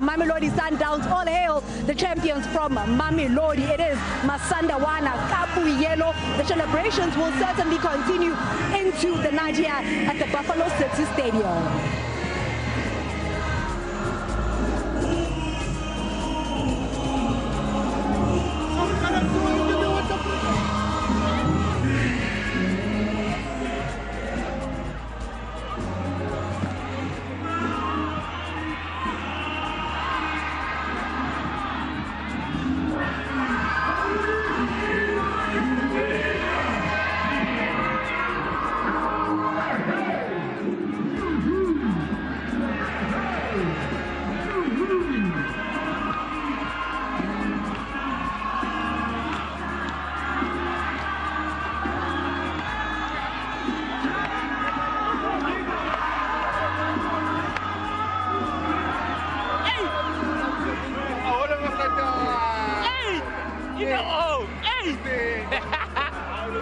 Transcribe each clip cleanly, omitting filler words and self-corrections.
Mamelodi Sundowns. All hail the champions from Mamelodi. It is Masandawana, Kapu Yellow. The celebrations will certainly continue into the night here at the Buffalo City Stadium.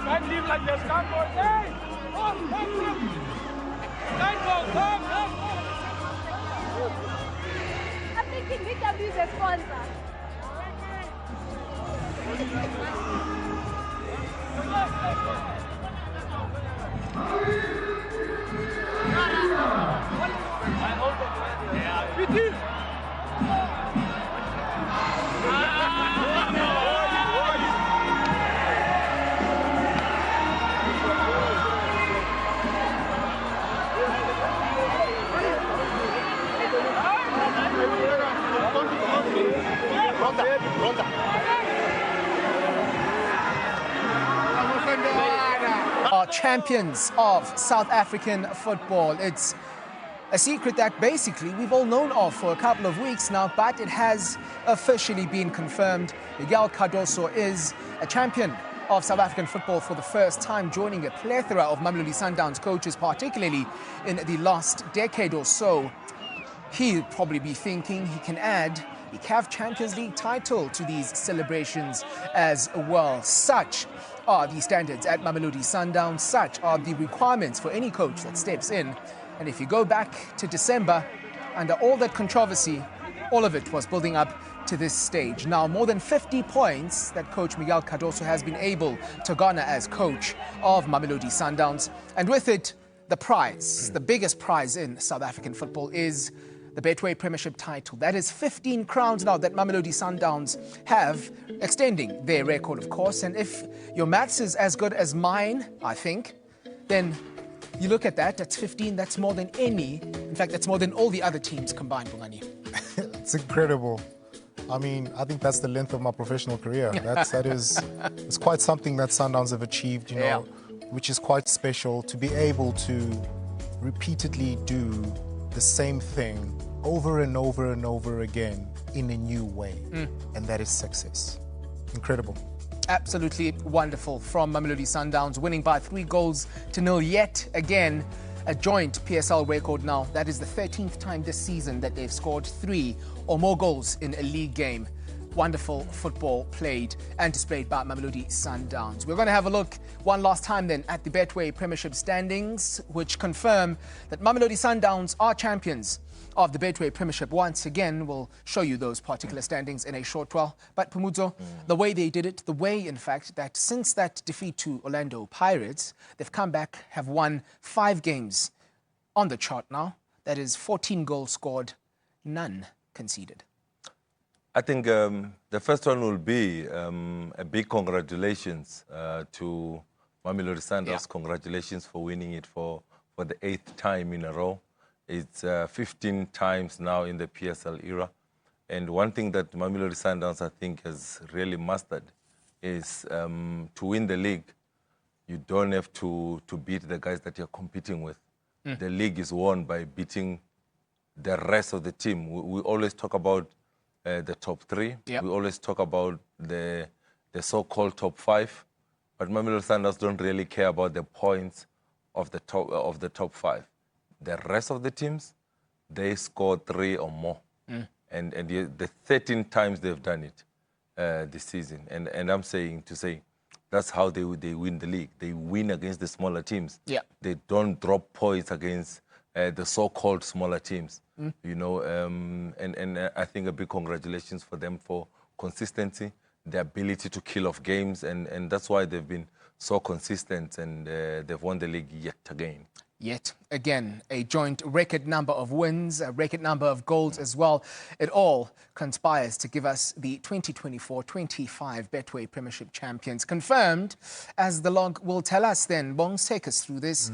Can't leave like this, come on, hey! Come! I'm thinking VW is a sponsor. Are champions of South African football. It's a secret that basically we've all known of for a couple of weeks now, but it has officially been confirmed. Miguel Cardoso is a champion of South African football for the first time, joining a plethora of Mamelodi Sundowns coaches, particularly in the last decade or so. He'll probably be thinking he can add the CAF Champions League title to these celebrations as well. Such are the standards at Mamelodi Sundowns. Such are the requirements for any coach that steps in. And if you go back to December, under all that controversy, all of it was building up to this stage. Now, more than 50 points that coach Miguel Cardoso has been able to garner as coach of Mamelodi Sundowns. And with it, the prize, the biggest prize in South African football is the Betway Premiership title. That is 15 crowns now that Mamelodi Sundowns have, extending their record, of course. And if your maths is as good as mine, I think, then you look at that, that's 15, that's more than any. In fact, that's more than all the other teams combined, Bongani. It's incredible. I mean, I think that's the length of my professional career. It's quite something that Sundowns have achieved, you know, which is quite special to be able to repeatedly do the same thing over and over and over again in a new way. And that is success. Incredible. Absolutely wonderful from Mamelodi Sundowns, winning by 3-0 yet again. A joint PSL record now. That is the 13th time this season that they've scored 3 or more goals in a league game. Wonderful football played and displayed by Mamelodi Sundowns. We're going to have a look one last time then at the Betway Premiership standings, which confirm that Mamelodi Sundowns are champions of the Betway Premiership. Once again, we'll show you those particular standings in a short while. But Pumuzo, the way they did it, the way, in fact, that since that defeat to Orlando Pirates, they've come back, have won 5 games on the chart now. That is 14 goals scored, none conceded. I think the first one will be a big congratulations to Mamelodi Sundowns. Yeah. Congratulations for winning it for the 8th time in a row. It's 15 times now in the PSL era. And one thing that Mamelodi Sundowns, I think, has really mastered is to win the league, you don't have to beat the guys that you're competing with. The league is won by beating the rest of the team. We always talk about the top 3. Yep. We always talk about the so-called top 5. But Mamelodi Sundowns don't really care about the points of the top 5. The rest of the teams, they score 3 or more. And the 13 times they've done it this season. And I'm saying that's how they win the league. They win against the smaller teams. Yeah. They don't drop points against the so-called smaller teams. You know, and I think a big congratulations for them for consistency, the ability to kill off games, and that's why they've been so consistent, and they've won the league yet again. Yet again, a joint record number of wins, a record number of goals as well. It all conspires to give us the 2024-25 Betway Premiership champions. Confirmed, as the log will tell us then. Bongs, take us through this.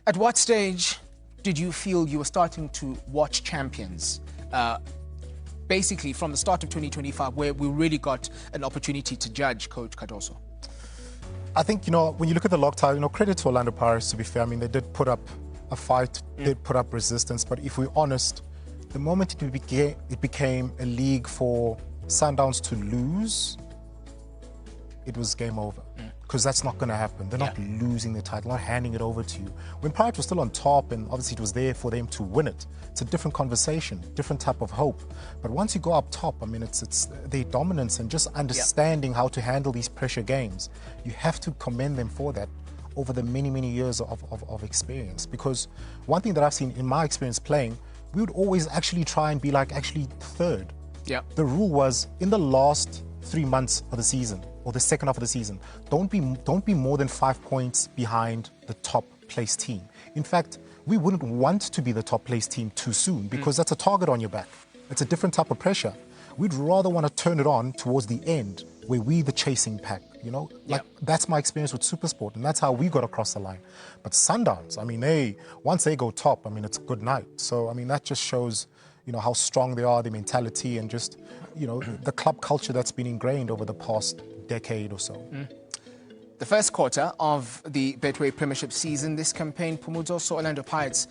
At what stage did you feel you were starting to watch champions? Basically, from the start of 2025, where we really got an opportunity to judge Coach Cardoso. I think, you know, when you look at the log tile, you know, credit to Orlando Pirates, to be fair. I mean, they did put up a fight, did put up resistance. But if we're honest, the moment it became a league for Sundowns to lose, it was game over. Because that's not going to happen. They're not losing the title, not handing it over to you. When Pirates was still on top, and obviously it was there for them to win it, it's a different conversation, different type of hope. But once you go up top, I mean, it's their dominance and just understanding how to handle these pressure games. You have to commend them for that over the many, many years of experience. Because one thing that I've seen in my experience playing, we would always actually try and be like actually third. The rule was in the last 3 months of the season, or the second half of the season, don't be more than 5 points behind the top place team. In fact, we wouldn't want to be the top place team too soon, because that's a target on your back. It's a different type of pressure. We'd rather want to turn it on towards the end, where we the chasing pack, you know? Like, that's my experience with Supersport, and that's how we got across the line. But Sundowns, I mean, once they go top, I mean, it's good night. So, I mean, that just shows, you know, how strong they are, the mentality, and just, you know, the club culture that's been ingrained over the past decade or so. The first quarter of the Betway Premiership season, this campaign, Pumuzo saw Orlando Pirates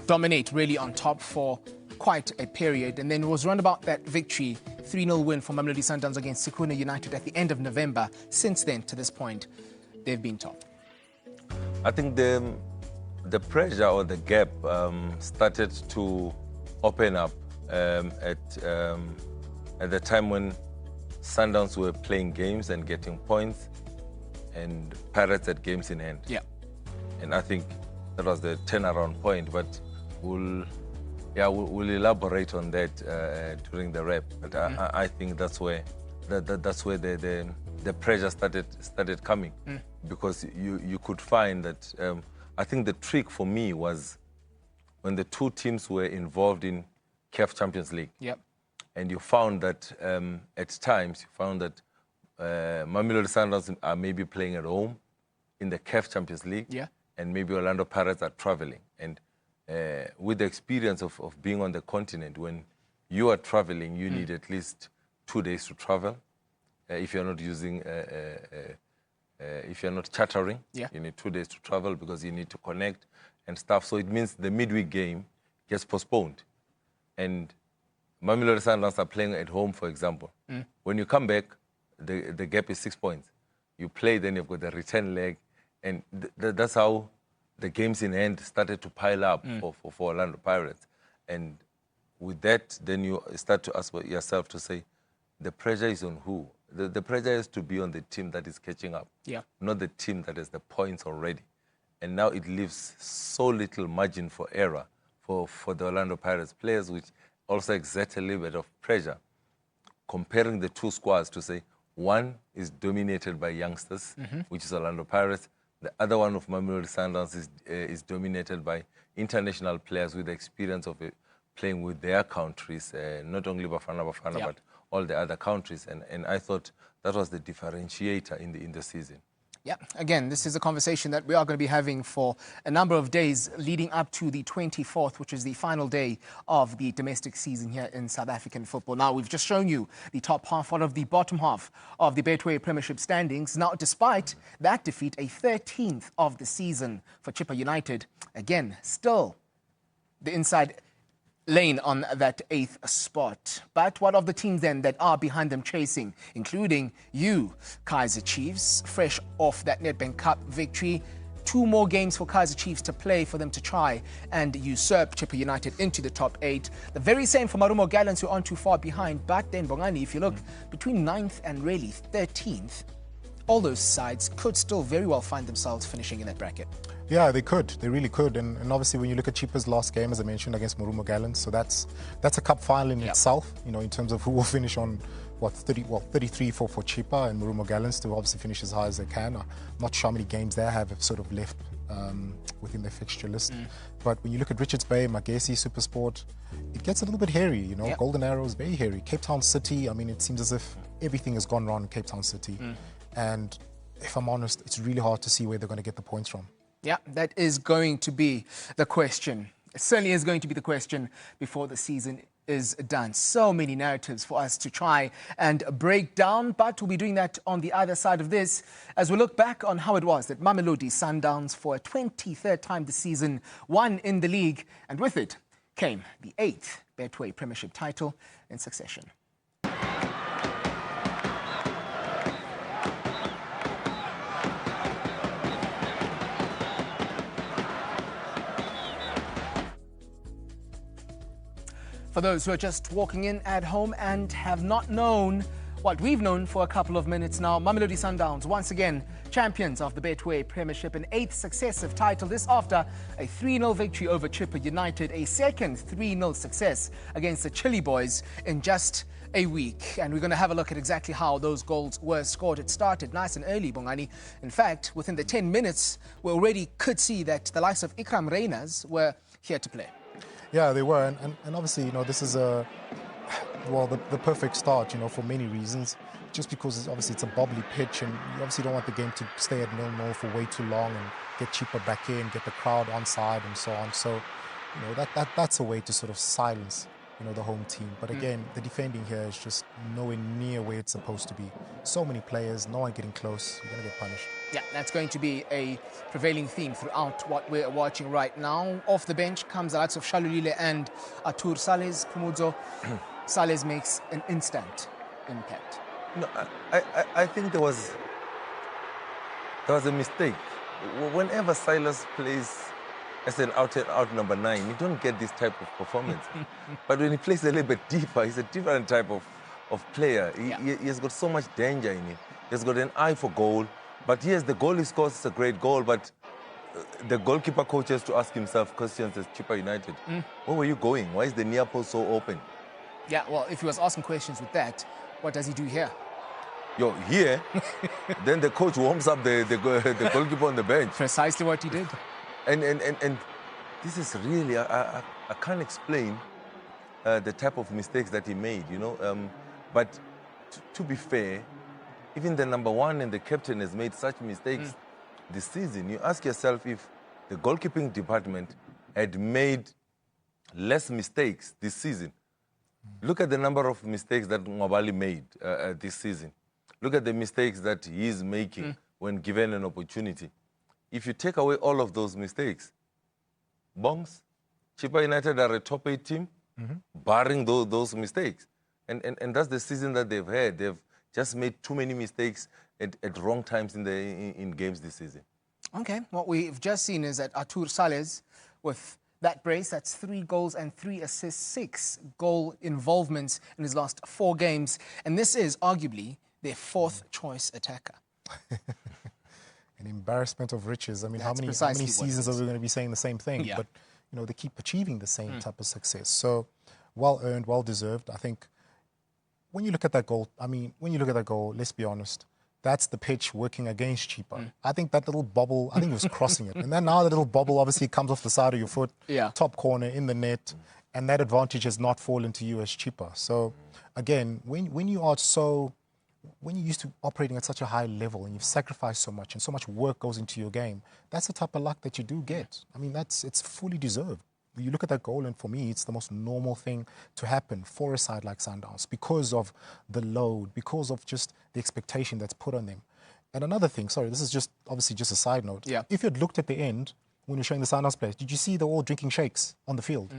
dominate really on top for quite a period. And then it was round about that victory, 3-0 win for Mamelodi Sundowns against Sekhukhune United at the end of November. Since then, to this point, they've been top. I think the pressure or the gap started to open up at the time when Sundowns were playing games and getting points, and Pirates had games in hand. And I think that was the turnaround point. But we'll elaborate on that during the rep. But I think that's where the pressure started coming, because you could find that. I think the trick for me was when the two teams were involved in CAF Champions League. And you found that at times, Mamelodi Sundowns are maybe playing at home in the CAF Champions League, and maybe Orlando Pirates are traveling. And with the experience of being on the continent, when you are traveling, you need at least 2 days to travel. If you're not using, if you're not chartering, you need 2 days to travel, because you need to connect and stuff. So it means the midweek game gets postponed. And Mamelodi Sundowns are playing at home, for example. When you come back, the gap is 6 points. You play, then you've got the return leg, and that's how the games in hand started to pile up for Orlando Pirates. And with that, then you start to ask yourself to say, the pressure is on who? The pressure is to be on the team that is catching up, not the team that has the points already. And now it leaves so little margin for error for the Orlando Pirates players, which also exert a little bit of pressure, comparing the two squads to say one is dominated by youngsters, which is Orlando Pirates. The other one of Mamelodi Sundowns is dominated by international players with the experience of playing with their countries, not only Bafana, but all the other countries. And I thought that was the differentiator in the season. Again, this is a conversation that we are going to be having for a number of days leading up to the 24th, which is the final day of the domestic season here in South African football. Now, we've just shown you the top half out of the bottom half of the Betway Premiership standings. Now, despite that defeat, a 13th of the season for Chippa United, again, still the inside lane on that 8th spot. But what of the teams then that are behind them chasing, including you, Kaizer Chiefs, fresh off that Nedbank Cup victory? 2 more games for Kaizer Chiefs to play for them to try and usurp Chippa United into the top 8. The very same for Marumo Gallants, who aren't too far behind. But then, Bongani, if you look between 9th and really 13th, all those sides could still very well find themselves finishing in that bracket. Yeah, they could. They really could. And obviously, when you look at Chipa's last game, as I mentioned, against Marumo Gallants, so that's a cup final in itself, you know, in terms of who will finish on, 33 for Chipa and Marumo Gallants to obviously finish as high as they can. I'm not sure how many games they have sort of left within their fixture list. But when you look at Richards Bay, Magesi, Supersport, it gets a little bit hairy, you know. Golden Arrow is very hairy. Cape Town City, I mean, it seems as if everything has gone wrong in Cape Town City. And if I'm honest, it's really hard to see where they're going to get the points from. Yeah, that is going to be the question. It certainly is going to be the question before the season is done. So many narratives for us to try and break down, but we'll be doing that on the other side of this as we look back on how it was that Mamelodi Sundowns, for a 23rd time this season, won in the league, and with it came the 8th Betway Premiership title in succession. For those who are just walking in at home and have not known what we've known for a couple of minutes now, Mamelodi Sundowns, once again, champions of the Betway Premiership, an 8th successive title. This after a 3-0 victory over Chippa United, a second 3-0 success against the Chile Boys in just a week. And we're going to have a look at exactly how those goals were scored. It started nice and early, Bongani. In fact, within the 10 minutes, we already could see that the likes of Ikram Reyners were here to play. Yeah, they were, and obviously, you know, this is the perfect start, you know, for many reasons. Just because it's a bobbly pitch, and you obviously don't want the game to stay at 0-0 for way too long, and get Chipa back in, get the crowd on side, and so on. So, you know, that's a way to sort of silence, you know, the home team. But again, the defending here is just nowhere near where it's supposed to be. So many players, no one getting close. You're going to get punished. Yeah, that's going to be a prevailing theme throughout what we're watching right now. Off the bench comes the likes of Shalulile and Artur Sales. Pumudzo, Sales makes an instant impact. No, I think there was a mistake. Whenever Silas plays as an out number 9, you don't get this type of performance. But when he plays a little bit deeper, he's a different type of player. He has got so much danger in him. He's got an eye for goal. But yes, the goal he scores is a great goal, but the goalkeeper coach has to ask himself questions as Chippa United. Where were you going? Why is the near post so open? Yeah, well, if he was asking questions with that, what does he do here? Here, then the coach warms up the goalkeeper on the bench. Precisely what he did. And this is really, I can't explain the type of mistakes that he made, you know. But to be fair, even the number 1 and the captain has made such mistakes this season. You ask yourself if the goalkeeping department had made less mistakes this season. Look at the number of mistakes that Mwabali made this season. Look at the mistakes that he is making when given an opportunity. If you take away all of those mistakes, Bongs, Chippa United are a top 8 team, barring those mistakes. And that's the season that they've had. They've just made too many mistakes at wrong times in games this season. Okay, what we've just seen is that Artur Sales, with that brace, that's 3 goals and 3 assists, 6 goal involvements in his last 4 games. And this is arguably their 4th choice attacker. An embarrassment of riches. I mean, how many seasons are we going to be saying the same thing? Yeah. But, you know, they keep achieving the same type of success. So, well earned, well deserved. I think when you look at that goal, let's be honest, that's the pitch working against Chippa. I think that little bobble, I think it was crossing it. And then now the little bobble obviously comes off the side of your foot, top corner in the net, and that advantage has not fallen to you as Chippa. So, again, when you're used to operating at such a high level and you've sacrificed so much and so much work goes into your game, that's the type of luck that you do get. I mean, it's fully deserved. You look at that goal, and for me, it's the most normal thing to happen for a side like Sundowns because of the load, because of just the expectation that's put on them. And another thing, sorry, this is just obviously just a side note. Yeah. If you'd looked at the end when you're showing the Sundowns players, did you see they're all drinking shakes on the field?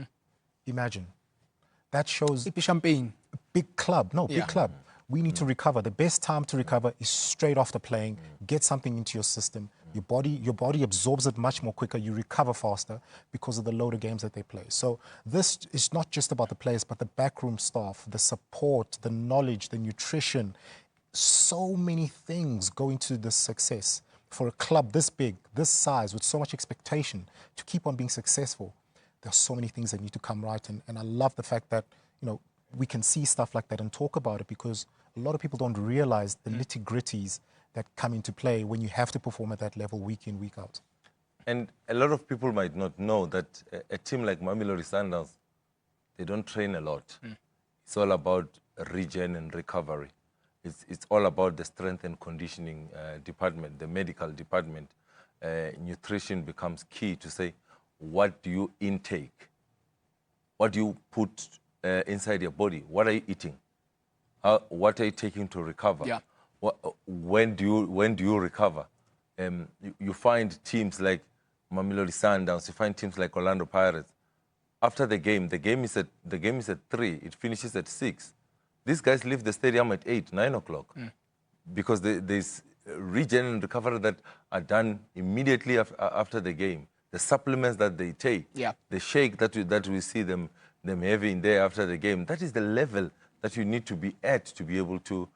Imagine. That shows... Champagne. Big club. No, big club. We need to recover. The best time to recover is straight after playing. Get something into your system. Your body absorbs it much more quicker. You recover faster because of the load of games that they play. So this is not just about the players, but the backroom staff, the support, the knowledge, the nutrition. so many things go into this success. For a club this big, this size, with so much expectation to keep on being successful, there are so many things that need to come right. And I love the fact that, you know, we can see stuff like that and talk about it, because a lot of people don't realize the nitty-gritties that come into play when you have to perform at that level week in, week out. And a lot of people might not know that a team like Mamelodi Sundowns, they don't train a lot. It's all about regen and recovery. It's all about the strength and conditioning department, the medical department. Nutrition becomes key to say, what do you intake? What do you put inside your body? What are you eating? What are you taking to recover? Yeah. When do you recover? You find teams like Mamelodi Sundowns, you find teams like Orlando Pirates. After the game is at 3. It finishes at 6. These guys leave the stadium at 8, 9 o'clock, because there's regen and recovery that are done immediately after the game. The supplements that they take, the shake that we see them having there after the game, that is the level that you need to be at to be able to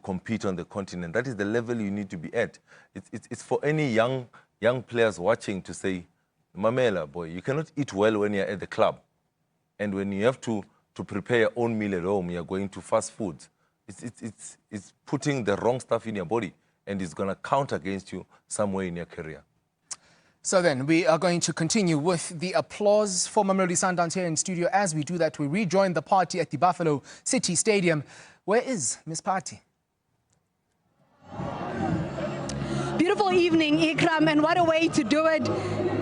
compete on the continent. That is the level you need to be at. It's for any young players watching to say, Mamela, boy, you cannot eat well when you're at the club. And when you have to prepare your own meal at home, you're going to fast food. It's putting the wrong stuff in your body, and it's going to count against you somewhere in your career. So then, we are going to continue with the applause for Mamelodi Sundowns here in studio. As we do that, we rejoin the party at the Buffalo City Stadium. Where is Miss Party? Beautiful evening, Ikram, and what a way to do it.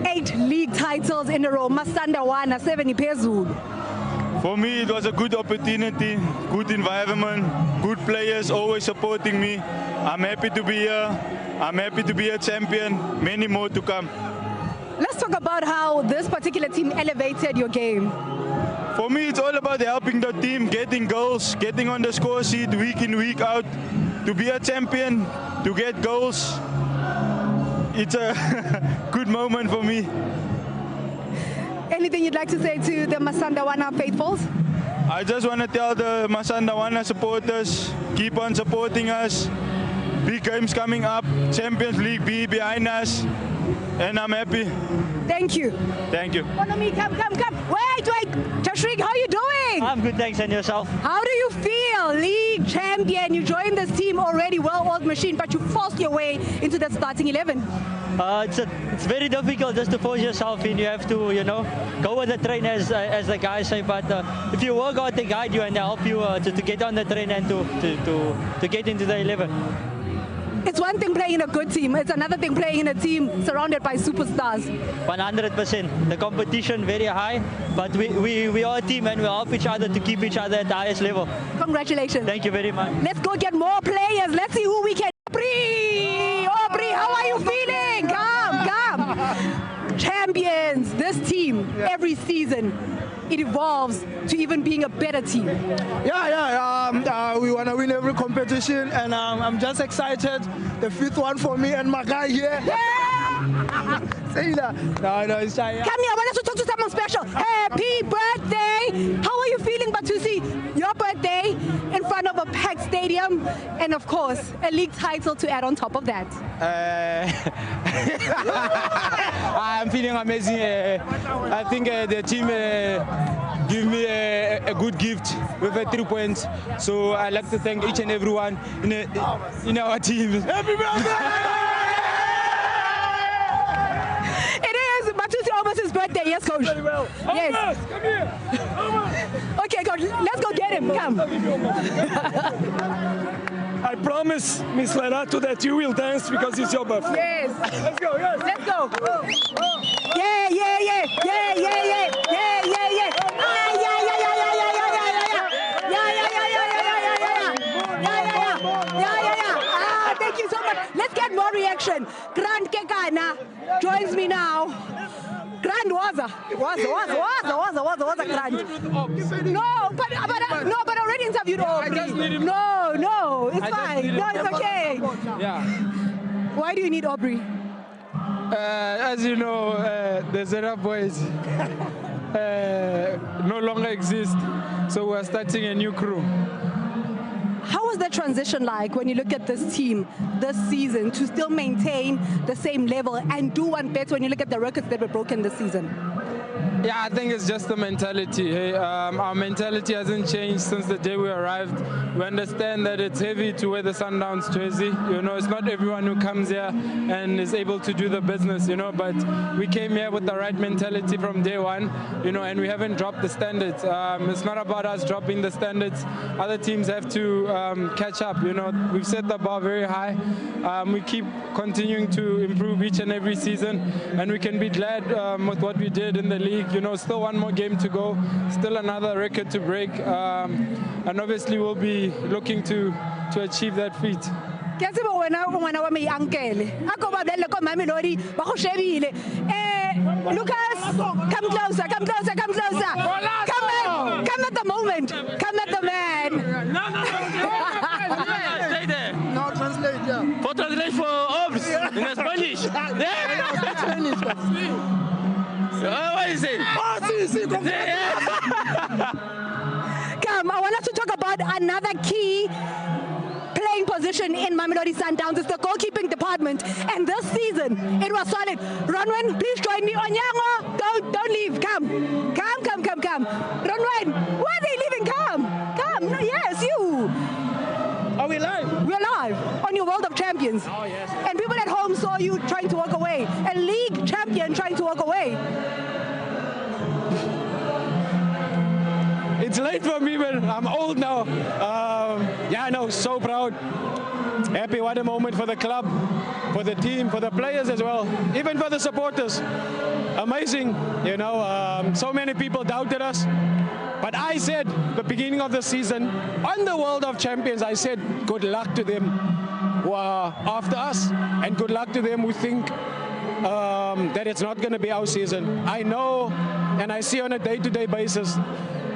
8 league titles in a row. Masandawana, 7 Pezulu. For me, it was a good opportunity, good environment, good players always supporting me. I'm happy to be here. I'm happy to be a champion. Many more to come. Let's talk about how this particular team elevated your game. For me, it's all about helping the team, getting goals, getting on the score sheet week in, week out. To be a champion, to get goals, it's a good moment for me. Anything you'd like to say to the Masandawana faithfuls? I just want to tell the Masandawana supporters, keep on supporting us. Big games coming up, Champions League be behind us, and I'm happy. Thank you. Thank you. Follow me, come. Wait, Tashreeq, how are you doing? I'm good, thanks, and yourself? How do you feel? League champion, you joined this team already, well-oiled machine, but you forced your way into the starting 11. It's very difficult just to force yourself in. You have to, go with the train, as the guys say. But if you work out, they guide you and they help you to get on the train and to get into the 11. It's one thing playing in a good team. It's another thing playing in a team surrounded by superstars. 100%. The competition very high, but we are a team and we help each other to keep each other at the highest level. Congratulations. Thank you very much. Let's go get more players. Let's see who we can. Aubrey, how are you feeling? Come. Champions, this team, every season, it evolves to even being a better team. We want to win every competition, and I'm just excited. The 5th one for me and my guy here. Yeah! Say that. No, it's shy. Come here, I want us to talk to someone special. Happy birthday! How are you feeling, Batusi? Your birthday in front of a packed stadium, and of course, a league title to add on top of that. I'm feeling amazing. I think the team give me a good gift with 3 points. So I'd like to thank each and everyone in our team. Happy birthday! It is Batusi Almost' birthday, yes, coach. Very well. Yes. Come here. Okay, coach, let's go get him. Come. I promise, Miss Lerato, that you will dance because it's your birthday. Yes. Let's go, yes. Let's go. Yeah. Thank you so much. Let's get more reaction. Grant Kekana joins me now. Grant was Grant. No, but I already interviewed Aubrey. No, it's fine. No, it's okay. Yeah. Why do you need Aubrey? As you know, the Zera boys no longer exist, so we're starting a new crew. How was the transition like when you look at this team this season to still maintain the same level and do one better when you look at the records that were broken this season? Yeah, I think it's just the mentality. Hey, our mentality hasn't changed since the day we arrived. We understand that it's heavy to wear the Sundowns jersey. You know, it's not everyone who comes here and is able to do the business, you know, but we came here with the right mentality from day one, you know, and we haven't dropped the standards. It's not about us dropping the standards. Other teams have to catch up, you know. We've set the bar very high. We keep continuing to improve each and every season, and we can be glad with what we did in the league. You know, still one more game to go, still another record to break, and obviously we'll be looking to achieve that feat. Ke tseba wena ngwana wa me uncle a go ba bele ko Mamelodi ba go shebile Lucas, come closer, come closer, come closer, come at the moment, come at the man. Stay there. No, translate, yeah. For translate for Obs in Spanish. What is it? Come, I want us to talk about another key playing position in Mamelodi Sundowns. It's the goalkeeping department, and this season it was solid. Ronwen, please join me. Onyango, don't leave. Come. Ronwen, why are they leaving? Come. No, yes, you. Are we live? We're live on your World of Champions. Oh, yes. And people at home saw you trying to walk away. A league champion trying to walk away. It's late for me, but I'm old now. Yeah, no, so proud. Happy, what a moment for the club, for the team, for the players as well, even for the supporters. Amazing, you know, so many people doubted us. But I said, the beginning of the season, on the World of Champions, I said, good luck to them who are after us, and good luck to them who think that it's not going to be our season. I know, and I see on a day-to-day basis,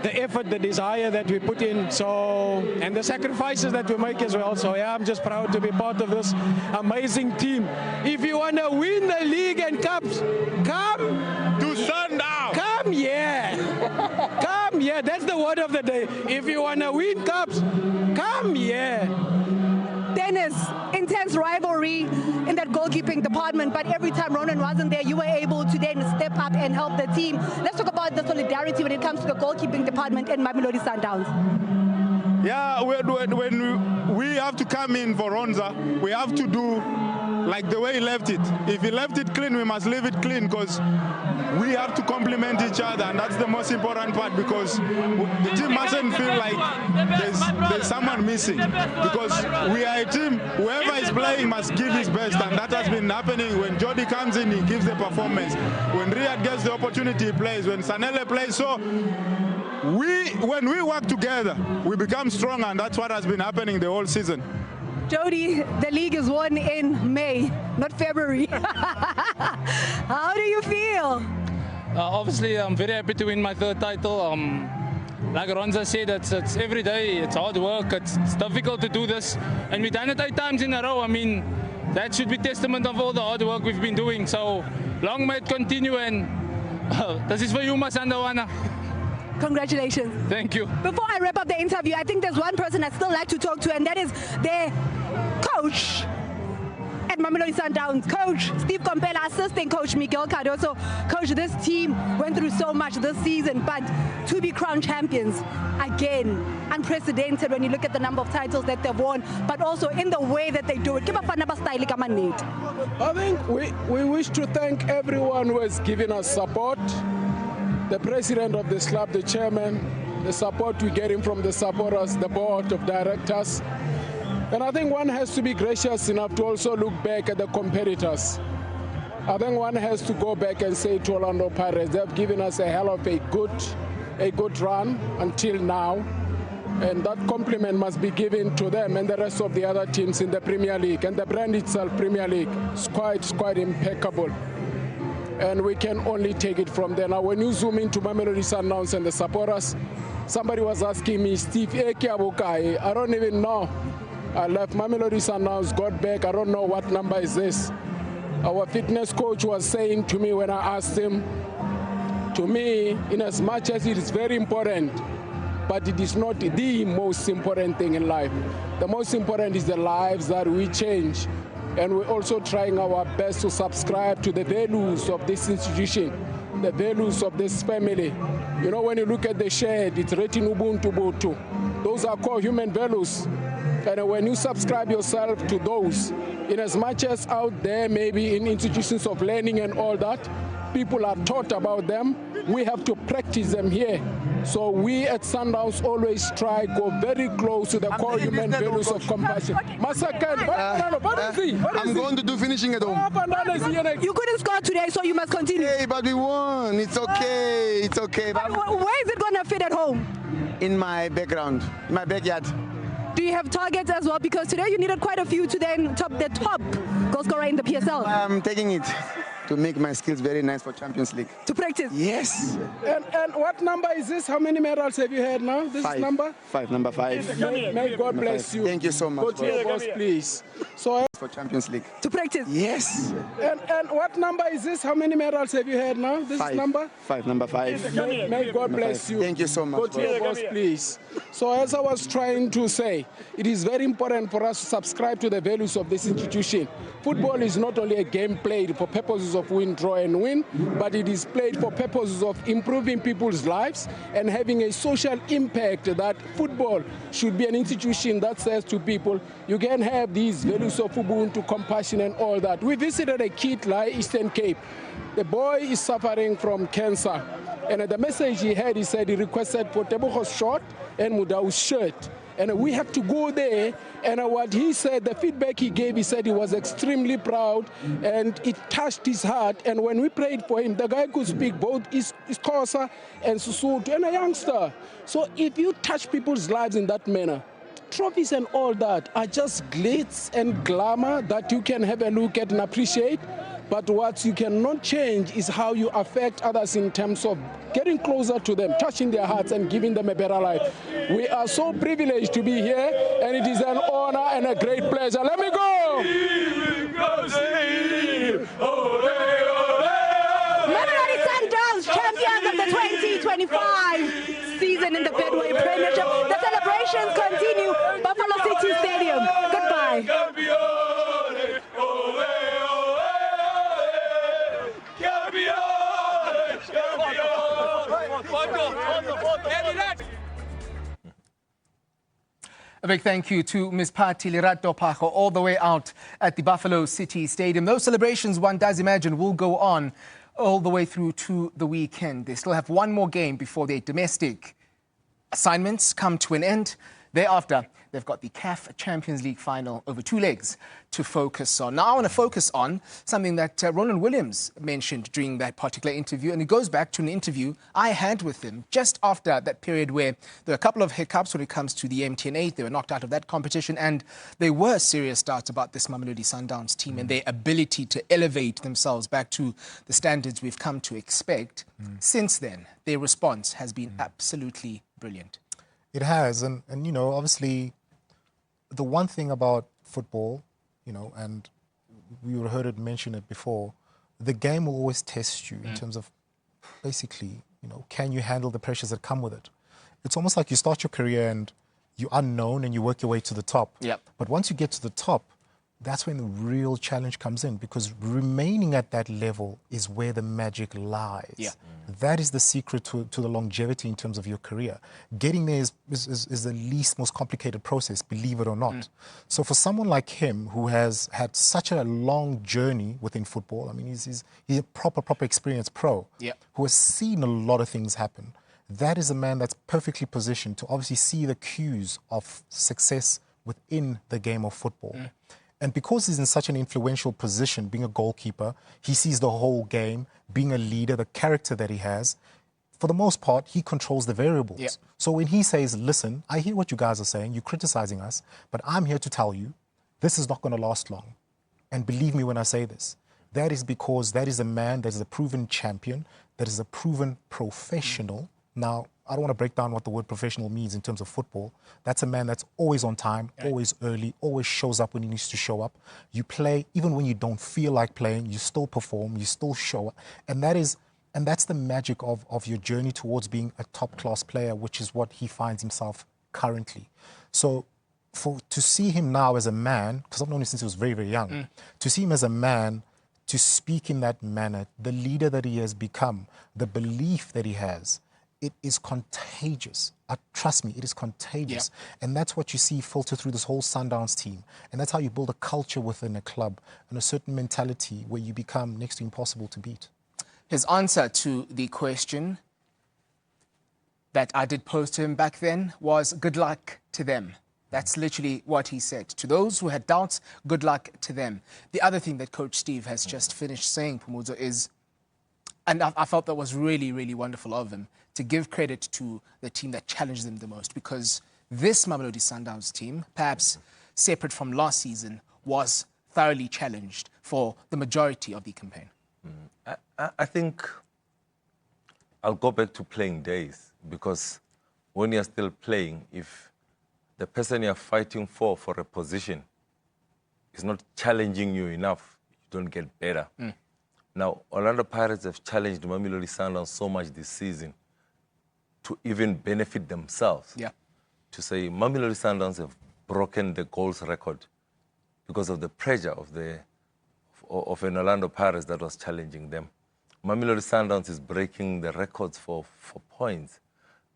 the effort, the desire that we put in, and the sacrifices that we make as well. So yeah, I'm just proud to be part of this amazing team. If you want to win the league and cups, come To Sundown. Come here. Come here. That's the word of the day. If you want to win cups, come here. Dennis, intense rivalry in that goalkeeping department, but every time Ronan wasn't there, you were able to then step up and help the team. Let's talk about the solidarity when it comes to the goalkeeping department in Mamelodi Sundowns. Yeah, when we have to come in for Ronza, we have to do like the way he left it. If he left it clean, we must leave it clean, because we have to complement each other, and that's the most important part, because the team mustn't feel like there's someone missing, because we are a team. Whoever is playing must give his best, and that has been happening. When Jody comes in, he gives the performance. When Riyad gets the opportunity, he plays. When Sanele plays, so when we work together, we become stronger, and that's what has been happening the whole season. Jody, the league is won in May, not February. How do you feel? Obviously, I'm very happy to win my third title. Like Ronza said, it's every day, it's hard work, it's difficult to do this. And we've done it 8 times in a row. I mean, that should be testament of all the hard work we've been doing. So, long may it continue, and this is for you, Masandawana. Congratulations. Thank you. Before I wrap up the interview, I think there's one person I'd still like to talk to, and that is their coach at Mamelodi Sundowns, Coach Steve Kompela, assistant coach Miguel Cardoso. Coach, this team went through so much this season, but to be crowned champions, again, unprecedented when you look at the number of titles that they've won, but also in the way that they do it. I think we wish to thank everyone who has given us support. The president of this club, the chairman, the support we're getting from the supporters, the board of directors. And I think one has to be gracious enough to also look back at the competitors. I think one has to go back and say to Orlando Pirates, they've given us a hell of a good run until now. And that compliment must be given to them and the rest of the other teams in the Premier League. And the brand itself, Premier League, is quite impeccable. And we can only take it from there. Now, when you zoom into Mamelodi Sundowns and the supporters, somebody was asking me, Steve, I don't even know. I left Mamelodi Sundowns, got back, I don't know what number is this. Our fitness coach was saying to me when I asked him, to me, in as much as it is very important, but it is not the most important thing in life. The most important is the lives that we change. And we're also trying our best to subscribe to the values of this institution, the values of this family. You know, when you look at the shed, it's written Ubuntu Botu. Those are core human values. And when you subscribe yourself to those, in as much as out there, maybe in institutions of learning and all that, people are taught about them, we have to practice them here. So we at Sundowns always try go very close to the core human values of compassion. I'm going to do finishing at home. You couldn't score today, so you must continue. Hey, but we won. It's okay. It's okay. But where is it going to fit at home? In my background, in my backyard. Do you have targets as well? Because today you needed quite a few to then top the top goal scorer in the PSL. I'm taking it to make my skills very nice for Champions League. To practice? Yes. And what number is this? How many medals have you had now? This 5. is number? 5, number 5. May God bless you. Thank you so much. Go to your boss, please. So for Champions League. To practice? Yes. And what number is this? How many medals have you had now? This 5. is number? 5, number 5. May God bless you. Thank you so much. Go to your boss, please. So as I was trying to say, it is very important for us to subscribe to the values of this institution. Football is not only a game played for purposes of win, draw and win, but it is played for purposes of improving people's lives and having a social impact. That football should be an institution that says to people, you can have these values of Ubuntu, compassion and all that. We visited a kid like Eastern Cape. The boy is suffering from cancer. And the message he had, he said he requested for Tebogo's short and Mudau's shirt. And we have to go there. And what he said, the feedback he gave, he said he was extremely proud and it touched his heart. And when we prayed for him, the guy could speak both Xhosa and Sesotho and a youngster. So if you touch people's lives in that manner, trophies and all that are just glitz and glamour that you can have a look at and appreciate. But what you cannot change is how you affect others in terms of getting closer to them, touching their hearts and giving them a better life. We are so privileged to be here, and it is an honor and a great pleasure. Let me go! Mamelodi Sundowns, champions of the 2025 season in the Bedway Premiership. The celebrations continue. Buffalo City Stadium. Goodbye. A big thank you to Ms. Pati Lerato Pajo all the way out at the Buffalo City Stadium. Those celebrations, one does imagine, will go on all the way through to the weekend. They still have one more game before their domestic assignments come to an end. Thereafter, they've got the CAF Champions League final over 2 legs to focus on. Now, I want to focus on something that Roland Williams mentioned during that particular interview, and it goes back to an interview I had with him just after that period where there were a couple of hiccups when it comes to the MTN8. They were knocked out of that competition, and there were serious doubts about this Mamelodi Sundowns team and their ability to elevate themselves back to the standards we've come to expect. Since then, their response has been absolutely brilliant. It has, and you know, obviously, the one thing about football, you know, and we heard it mention it before, the game will always test you in terms of basically, you know, can you handle the pressures that come with it? It's almost like you start your career and you're unknown and you work your way to the top. Yep. But once you get to the top, that's when the real challenge comes in, because remaining at that level is where the magic lies. Yeah. That is the secret to the longevity in terms of your career. Getting there is the least most complicated process, believe it or not. So for someone like him, who has had such a long journey within football, I mean, he's a proper experienced pro, who has seen a lot of things happen. That is a man that's perfectly positioned to obviously see the cues of success within the game of football. And because he's in such an influential position, being a goalkeeper, he sees the whole game, being a leader, the character that he has. For the most part, he controls the variables. So when he says, listen, I hear what you guys are saying, you're criticizing us, but I'm here to tell you, this is not going to last long. And believe me when I say this, that is because that is a man that is a proven champion, that is a proven professional. Now, I don't want to break down what the word professional means in terms of football. That's a man that's always on time, always early, always shows up when he needs to show up. You play, even when you don't feel like playing, you still perform, you still show up. And that is And that's the magic of your journey towards being a top-class player, which is what he finds himself currently. So to see him now as a man, because I've known him since he was very, very young, to see him as a man, to speak in that manner, the leader that he has become, the belief that he has, it is contagious. Trust me, it is contagious. Yeah. And that's what you see filter through this whole Sundowns team. And that's how you build a culture within a club and a certain mentality where you become next to impossible to beat. His answer to the question that I did pose to him back then was good luck to them. That's literally what he said. To those who had doubts, good luck to them. The other thing that Coach Steve has just finished saying, Phumuzo, is, and I felt that was really, really wonderful of him, to give credit to the team that challenged them the most, because this Mamelodi Sundowns team, perhaps separate from last season, was thoroughly challenged for the majority of the campaign. I think I'll go back to playing days, because when you're still playing, if the person you're fighting for a position is not challenging you enough, you don't get better. Now, Orlando Pirates have challenged Mamelodi Sundowns so much this season to even benefit themselves. Yeah. To say Mamelodi Sundowns have broken the goals record because of the pressure of an Orlando Pirates that was challenging them. Mamelodi Sundowns is breaking the records for points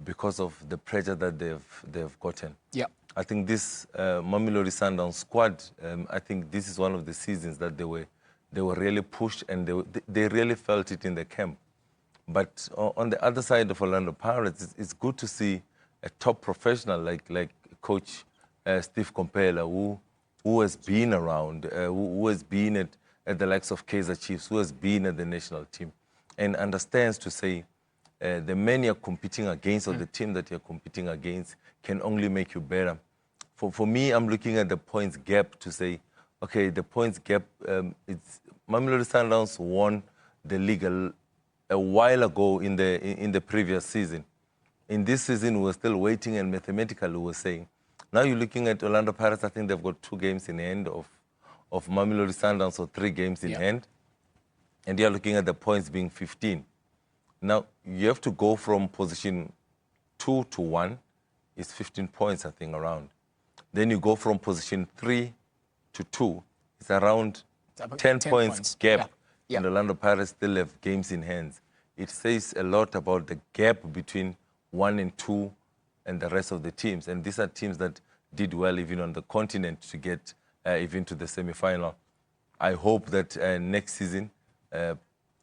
because of the pressure that they've gotten. Yeah. I think this Mamelodi Sundowns squad, I think this is one of the seasons that they were really pushed, and they really felt it in the camp. But on the other side of Orlando Pirates, it's good to see a top professional like Coach Steve Kompela, who has been around, who has been at the likes of Kaizer Chiefs, who has been at the national team, and understands to say the men you're competing against or the team that you're competing against can only make you better. For me, I'm looking at the points gap to say, okay, the points gap, it's Mamelodi Sundowns won the league a while ago in the previous season. In this season, we're still waiting, and mathematically we're saying, now you're looking at Orlando Pirates, I think they've got 2 games in hand of Mamelodi Sundowns, or 3 games in hand, and you're looking at the points being 15. Now, you have to go from position 2 to 1, it's 15 points, I think, around. Then you go from position 3 to 2, it's around 10 points gap. Yeah. And Orlando Pirates still have games in hands. It says a lot about the gap between 1 and 2 and the rest of the teams. And these are teams that did well even on the continent to get even to the semi-final. I hope that next season,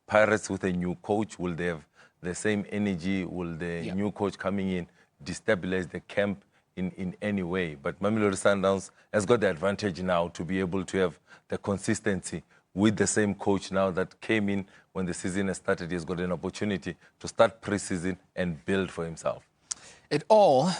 Pirates with a new coach, will they have the same energy? Will the new coach coming in destabilize the camp in any way? But Mamelodi Sundowns has got the advantage now to be able to have the consistency with the same coach now that came in when the season has started. He's got an opportunity to start pre-season and build for himself. It all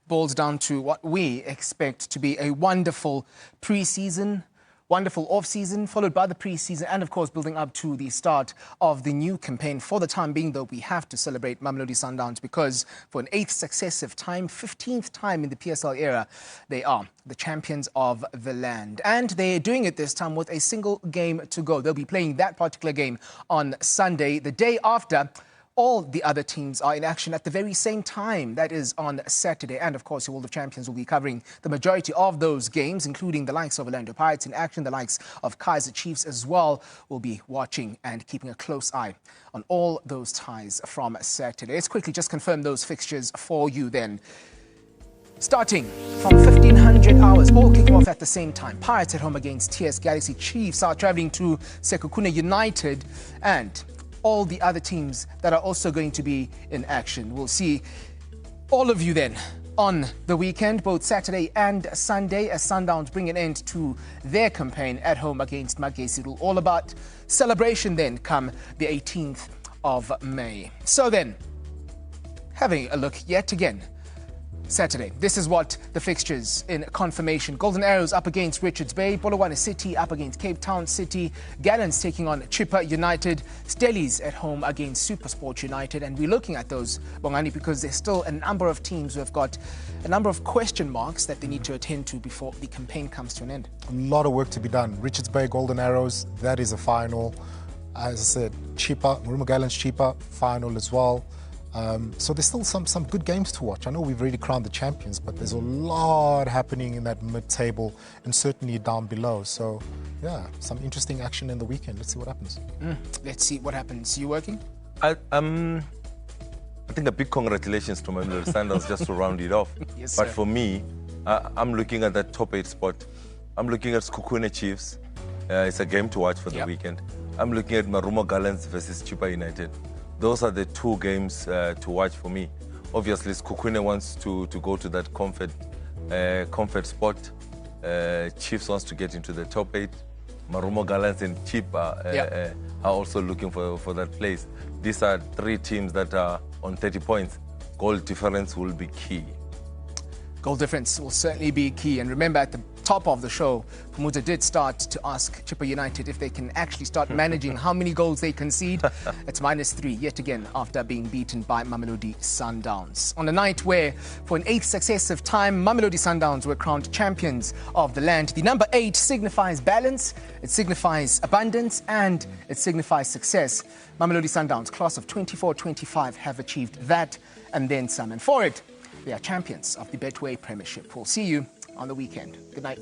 boils down to what we expect to be a wonderful pre-season, wonderful off-season, followed by the pre-season, and of course building up to the start of the new campaign. For the time being, though, we have to celebrate Mamelodi Sundowns, because for an 8th successive time, 15th time in the PSL era, they are the champions of the land. And they're doing it this time with a single game to go. They'll be playing that particular game on Sunday, the day after all the other teams are in action at the very same time. That is on Saturday. And of course, the World of Champions will be covering the majority of those games, including the likes of Orlando Pirates in action, the likes of Kaizer Chiefs as well. We'll be watching and keeping a close eye on all those ties from Saturday. Let's quickly just confirm those fixtures for you then. Starting from 1500 hours, all kicking off at the same time. Pirates at home against TS Galaxy. Chiefs are traveling to Sekhukhune United, and all the other teams that are also going to be in action. We'll see all of you then on the weekend, both Saturday and Sunday, as Sundowns bring an end to their campaign at home against Magesi. All about celebration then come the 18th of May. So then, having a look yet again, Saturday. This is what the fixtures in confirmation. Golden Arrows up against Richards Bay. Polokwane City up against Cape Town City. Gallants taking on Chippa United. Stellies at home against Supersport United. And we're looking at those, Bongani, because there's still a number of teams who have got a number of question marks that they need to attend to before the campaign comes to an end. A lot of work to be done. Richards Bay, Golden Arrows, that is a final. As I said, cheaper. Marumo Gallant's cheaper. Final as well. So there's still some good games to watch. I know we've already crowned the champions, but there's a lot happening in that mid-table and certainly down below. So, yeah, some interesting action in the weekend. Let's see what happens. Let's see what happens. You working? I think a big congratulations to Mamelodi Sundowns just to round it off. Yes, but sir. for me, I'm looking at that top 8 spot. I'm looking at Sekhukhune Chiefs. It's a game to watch for the weekend. I'm looking at Marumo Gallants versus Chippa United. Those are the 2 games to watch for me. Obviously, Sekhukhune wants to go to that comfort spot. Chiefs wants to get into the top 8. Marumo Gallants and Chippa are also looking for that place. These are 3 teams that are on 30 points. Goal difference will be key. Goal difference will certainly be key. And remember, at the top of the show, Pumuta did start to ask Chippa United if they can actually start managing how many goals they concede. It's -3 yet again after being beaten by Mamelodi Sundowns. On a night where, for an 8th successive time, Mamelodi Sundowns were crowned champions of the land. The number 8 signifies balance, it signifies abundance, and it signifies success. Mamelodi Sundowns, class of 24-25, have achieved that and then some. And for it, they are champions of the Betway Premiership. We'll see you on the weekend. Good night.